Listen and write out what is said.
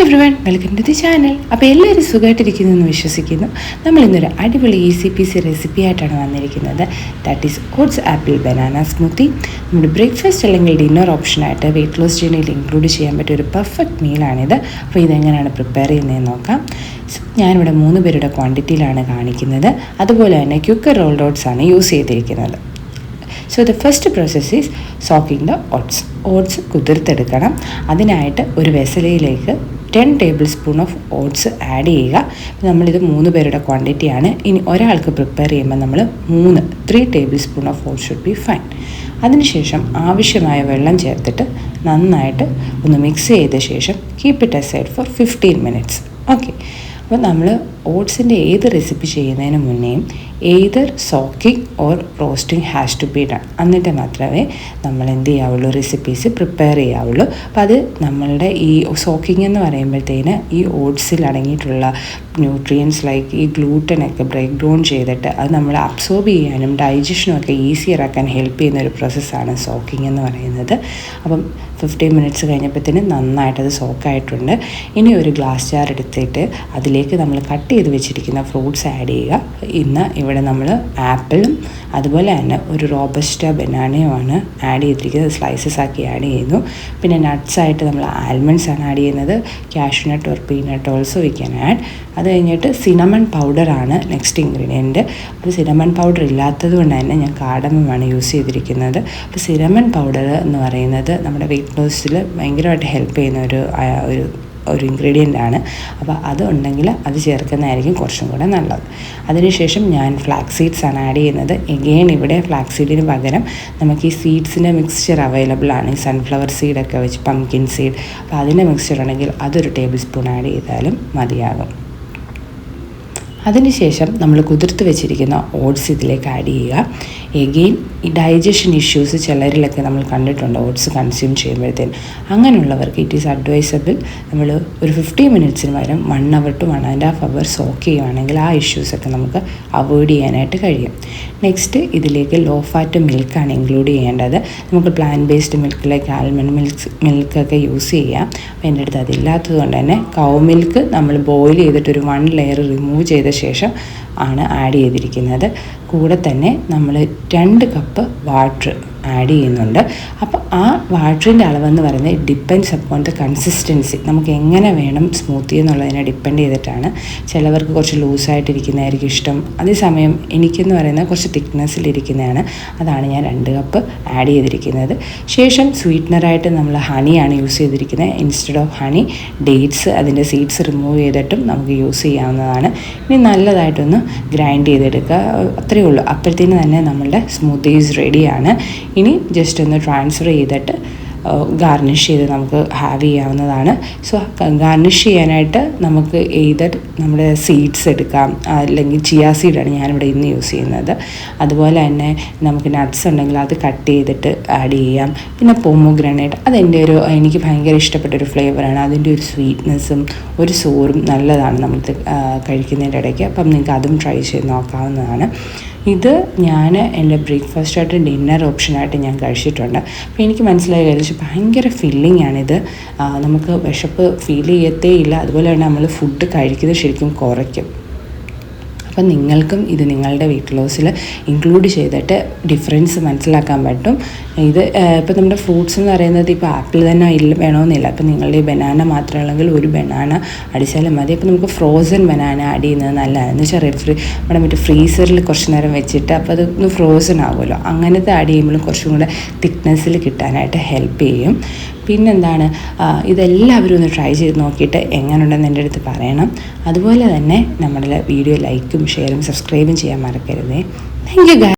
Hi everyone, welcome to the channel. അപ്പോൾ എല്ലാവരും സുഖമായിട്ടിരിക്കുന്നു എന്ന് വിശ്വസിക്കുന്നു. നമ്മൾ ഇന്നൊരു അടിപൊളി ഈസി പീസി റെസിപ്പി ആയിട്ടാണ് വന്നിരിക്കുന്നത്. That is oats apple banana smoothie. നമ്മുടെ ബ്രേക്ക്ഫാസ്റ്റ് അല്ലെങ്കിൽ ഡിന്നർ ഓപ്ഷനായിട്ട് വെയിറ്റ് ലോസ് ജേർണിയിൽ ഇൻക്ലൂഡ് ചെയ്യാൻ പറ്റിയ ഒരു പെർഫെക്റ്റ് മീലാണിത്. അപ്പോൾ ഇതെങ്ങനെയാണ് പ്രിപ്പയർ ചെയ്യുന്നതെന്ന് നോക്കാം. ഞാനിവിടെ 3 പേരുടെ ക്വാണ്ടിറ്റിയിലാണ് കാണിക്കുന്നത്. അതുപോലെ തന്നെ ക്യുക്കർ റോൾഡ് ഓട്സ് ആണ് യൂസ് ചെയ്തിരിക്കുന്നത്. So the first process is soaking the oats. Oats കുതിർത്തെടുക്കണം. അതിനായിട്ട് ഒരു വെസലയിലേക്ക് 10 tablespoon of oats add ചെയ്യുക. നമ്മളിത് 3 പേരുടെ ക്വാണ്ടിറ്റിയാണ്. ഇനി ഒരാൾക്ക് പ്രിപ്പയർ ചെയ്യുമ്പോൾ നമ്മൾ 3 tablespoon of oats should be fine. അതിനുശേഷം ആവശ്യമായ വെള്ളം ചേർത്തിട്ട് നന്നായിട്ട് ഒന്ന് മിക്സ് ചെയ്ത ശേഷം keep it aside for 15 minutes. Okay. അപ്പോൾ നമ്മൾ ഓട്സിൻ്റെ ഏത് റെസിപ്പി ചെയ്യുന്നതിന് മുന്നേയും either soaking or roasting has to be done. എന്നിട്ട് മാത്രമേ നമ്മൾ എന്ത് ചെയ്യാവുള്ളൂ, റെസിപ്പീസ് പ്രിപ്പയർ ചെയ്യാവുള്ളൂ. അപ്പോൾ അത് നമ്മളുടെ ഈ സോക്കിംഗ് എന്ന് പറയുമ്പോഴത്തേന് ഈ ഓട്സിൽ അടങ്ങിയിട്ടുള്ള ന്യൂട്രിയൻസ് ലൈക്ക് ഈ ഗ്ലൂട്ടനൊക്കെ ബ്രേക്ക് ഡൗൺ ചെയ്തിട്ട് അത് നമ്മൾ അബ്സോർബ് ചെയ്യാനും ഡൈജഷനും ഒക്കെ ഈസിയർ ആക്കാൻ ഹെൽപ്പ് ചെയ്യുന്ന ഒരു പ്രോസസ്സാണ് സോക്കിംഗ് എന്ന് പറയുന്നത്. അപ്പം 15 മിനിറ്റ്സ് കഴിഞ്ഞപ്പോഴത്തേന് നന്നായിട്ടത് സോക്കായിട്ടുണ്ട്. ഇനി ഒരു ഗ്ലാസ് ജാർ എടുത്തിട്ട് അതിലേക്ക് നമ്മൾ കട്ട് ചെയ്ത് വെച്ചിരിക്കുന്ന ഫ്രൂട്ട്സ് ആഡ് ചെയ്യുക. ഇന്ന് ഇവിടെ നമ്മൾ ആപ്പിളും അതുപോലെ തന്നെ ഒരു റോബസ്റ്റ ബനാനയുമാണ് ആഡ് ചെയ്തിരിക്കുന്നത്. സ്ലൈസസ് ആക്കി ആഡ് ചെയ്യുന്നു. പിന്നെ നട്ട്സായിട്ട് നമ്മൾ ആൽമണ്ട്സ് ആണ് ആഡ് ചെയ്യുന്നത്. Cashew nut or peanut also we can add. അത് കഴിഞ്ഞിട്ട് സിനമൺ പൗഡറാണ് നെക്സ്റ്റ് ഇൻഗ്രീഡിയൻറ്റ്. അപ്പോൾ സിനമൺ പൗഡർ ഇല്ലാത്തത് കൊണ്ട് തന്നെ ഞാൻ കാർഡമമാണ് യൂസ് ചെയ്തിരിക്കുന്നത്. അപ്പോൾ സിനമൺ പൗഡർ എന്ന് പറയുന്നത് നമ്മുടെ വെയിറ്റ് ലോസിൽ ഭയങ്കരമായിട്ട് ഹെൽപ്പ് ചെയ്യുന്ന ഒരു ഇൻഗ്രീഡിയൻ്റ് ആണ്. അപ്പോൾ അത് ഉണ്ടെങ്കിൽ അത് ചേർക്കുന്നതായിരിക്കും കുറച്ചും കൂടെ നല്ലത്. അതിനുശേഷം ഞാൻ ഫ്ലാക്സ് സീഡ്സ് ആണ് ആഡ് ചെയ്യുന്നത്. എഗെയിൻ ഇവിടെ ഫ്ലാക്സ് സീഡിന് പകരം നമുക്ക് ഈ സീഡ്സിൻ്റെ മിക്സ്ചർ അവൈലബിൾ ആണ്. ഈ സൺഫ്ലവർ സീഡൊക്കെ വെച്ച് പംകിൻ സീഡ്, അപ്പോൾ അതിൻ്റെ മിക്സ്ചർ ഉണ്ടെങ്കിൽ അതൊരു ടേബിൾ സ്പൂൺ ആഡ് ചെയ്താലും മതിയാകും. അതിനുശേഷം നമ്മൾ കുതിർത്ത് വെച്ചിരിക്കുന്ന ഓട്സ് ഇതിലേക്ക് ആഡ് ചെയ്യുക. എഗെയിൻ ഈ ഡൈജഷൻ ഇഷ്യൂസ് ചിലരിലൊക്കെ നമ്മൾ കണ്ടിട്ടുണ്ട് ഓട്സ് കൺസ്യൂം ചെയ്യുമ്പോഴത്തേന്. അങ്ങനെയുള്ളവർക്ക് ഇറ്റ് ഈസ് അഡ്വൈസബിൾ നമ്മൾ ഒരു 15 മിനിറ്റ്സിന് പകരം 1 hour to 1.5 hour സോക്ക് ചെയ്യുകയാണെങ്കിൽ ആ ഇഷ്യൂസൊക്കെ നമുക്ക് അവോയ്ഡ് ചെയ്യാനായിട്ട് കഴിയും. നെക്സ്റ്റ് ഇതിലേക്ക് ലോ ഫാറ്റ് മിൽക്കാണ് ഇൻക്ലൂഡ് ചെയ്യേണ്ടത്. നമുക്ക് പ്ലാന്റ് ബേസ്ഡ് മിൽക്കിലേക്ക് ആൽമണ്ട് മിൽക്കൊക്കെ യൂസ് ചെയ്യാം. അപ്പോൾ എൻ്റെ അടുത്ത് അതില്ലാത്തത് കൊണ്ട് തന്നെ കൗ മിൽക്ക് നമ്മൾ ബോയിൽ ചെയ്തിട്ടൊരു 1 ലെയർ റിമൂവ് ചെയ്ത ശേഷം ആണ് ആഡ് ചെയ്തിരിക്കുന്നത്. കൂടെ തന്നെ നമ്മൾ 2 കപ്പ് വാട്ടർ ആഡ് ചെയ്യുന്നുണ്ട്. അപ്പോൾ ആ വാട്ടറിൻ്റെ അളവെന്ന് പറയുന്നത് ഡിപ്പെൻഡ്സ് അപ്പോൺ ദ കൺസിസ്റ്റൻസി. നമുക്ക് എങ്ങനെ വേണം സ്മൂത്തി എന്നുള്ളതിനെ ഡിപ്പെൻഡ് ചെയ്തിട്ടാണ്. ചിലവർക്ക് കുറച്ച് ലൂസായിട്ടിരിക്കുന്നതായിരിക്കും ഇഷ്ടം. അതേസമയം എനിക്കെന്ന് പറയുന്നത് കുറച്ച് തിക്നെസ്സിലിരിക്കുന്നതാണ്. അതാണ് ഞാൻ 2 കപ്പ് ആഡ് ചെയ്തിരിക്കുന്നത്. ശേഷം സ്വീറ്റ്നറായിട്ട് നമ്മൾ ഹണിയാണ് യൂസ് ചെയ്തിരിക്കുന്നത്. ഇൻസ്റ്റെഡ് ഓഫ് ഹണി ഡേറ്റ്സ്, അതിൻ്റെ സീഡ്സ് റിമൂവ് ചെയ്തിട്ടും നമുക്ക് യൂസ് ചെയ്യാവുന്നതാണ്. ഇനി നല്ലതായിട്ടൊന്ന് ഗ്രൈൻഡ് ചെയ്തെടുക്കുക. അത്രയേ ഉള്ളൂ. അപ്പോഴത്തേന് തന്നെ നമ്മളുടെ സ്മൂത്തീസ് റെഡിയാണ്. ഇനി ജസ്റ്റ് ഒന്ന് ട്രാൻസ്ഫർ ചെയ്തിട്ട് ഗാർണിഷ് ചെയ്ത് നമുക്ക് ഹാവ് ചെയ്യാവുന്നതാണ്. സോ ഗാർണിഷ് ചെയ്യാനായിട്ട് നമുക്ക് എയ്തർ നമ്മുടെ സീഡ്സ് എടുക്കാം, അല്ലെങ്കിൽ ചിയ സീഡാണ് ഞാനിവിടെ ഇന്ന് യൂസ് ചെയ്യുന്നത്. അതുപോലെ തന്നെ നമുക്ക് നട്ട്സ് ഉണ്ടെങ്കിൽ അത് കട്ട് ചെയ്തിട്ട് ആഡ് ചെയ്യാം. പിന്നെ പൊമോഗ്രാനേറ്റ്, എനിക്ക് ഭയങ്കര ഇഷ്ടപ്പെട്ടൊരു ഫ്ലേവറാണ്. അതിൻ്റെ ഒരു സ്വീറ്റ്നെസ്സും ഒരു സോറും നല്ലതാണ് നമ്മൾ കഴിക്കുന്നതിൻ്റെ ഇടയ്ക്ക്. അപ്പം നിങ്ങൾക്ക് അതും ട്രൈ ചെയ്ത് നോക്കാവുന്നതാണ്. ഇത് ഞാൻ എൻ്റെ ബ്രേക്ക്ഫാസ്റ്റായിട്ട് ഡിന്നർ ഓപ്ഷനായിട്ട് ഞാൻ കഴിച്ചിട്ടുണ്ട്. അപ്പോൾ എനിക്ക് മനസ്സിലായി കഴിച്ച് ഭയങ്കര ഫില്ലിംഗ് ആണിത്. നമുക്ക് വിശപ്പ് ഫീൽ ചെയ്യത്തേ ഇല്ല. അതുപോലെ തന്നെ നമ്മൾ ഫുഡ് കഴിക്കുന്നത് ശരിക്കും കുറയ്ക്കും. അപ്പം നിങ്ങൾക്കും ഇത് നിങ്ങളുടെ വെയിറ്റ് ലോസിൽ ഇൻക്ലൂഡ് ചെയ്തിട്ട് ഡിഫറൻസ് മനസ്സിലാക്കാൻ പറ്റും. ഇത് ഇപ്പോൾ നമ്മുടെ ഫ്രൂട്ട്സ് എന്ന് പറയുന്നത് ഇപ്പോൾ ആപ്പിൾ തന്നെ വേണമെന്നില്ല. അപ്പോൾ നിങ്ങളുടെ ഈ ബനാന മാത്രമുള്ളെങ്കിൽ ഒരു ബനാന അടിച്ചാലും മതി. അപ്പോൾ നമുക്ക് ഫ്രോസൺ ബനാന ആഡ് ചെയ്യുന്നത് നല്ലതാണ്. എന്ന് വെച്ചാൽ നമ്മുടെ ഫ്രീസറിൽ കുറച്ച് നേരം വെച്ചിട്ട് അപ്പോൾ അതൊന്ന് ഫ്രോസൺ ആകുമല്ലോ. അങ്ങനത്തെ ആഡ് ചെയ്യുമ്പോഴും കുറച്ചും കൂടെ തിക്നെസ്സിൽ കിട്ടാനായിട്ട് ഹെൽപ്പ് ചെയ്യും. പിന്നെന്താണ്, ഇതെല്ലാവരും ഒന്ന് ട്രൈ ചെയ്ത് നോക്കിയിട്ട് എങ്ങനെയുണ്ടെന്ന് എൻ്റെ അടുത്ത് പറയണം. അതുപോലെ തന്നെ നമ്മുടെ വീഡിയോ ലൈക്കും ഷെയറും സബ്സ്ക്രൈബും ചെയ്യാൻ മറക്കരുതേ. Thank you guys.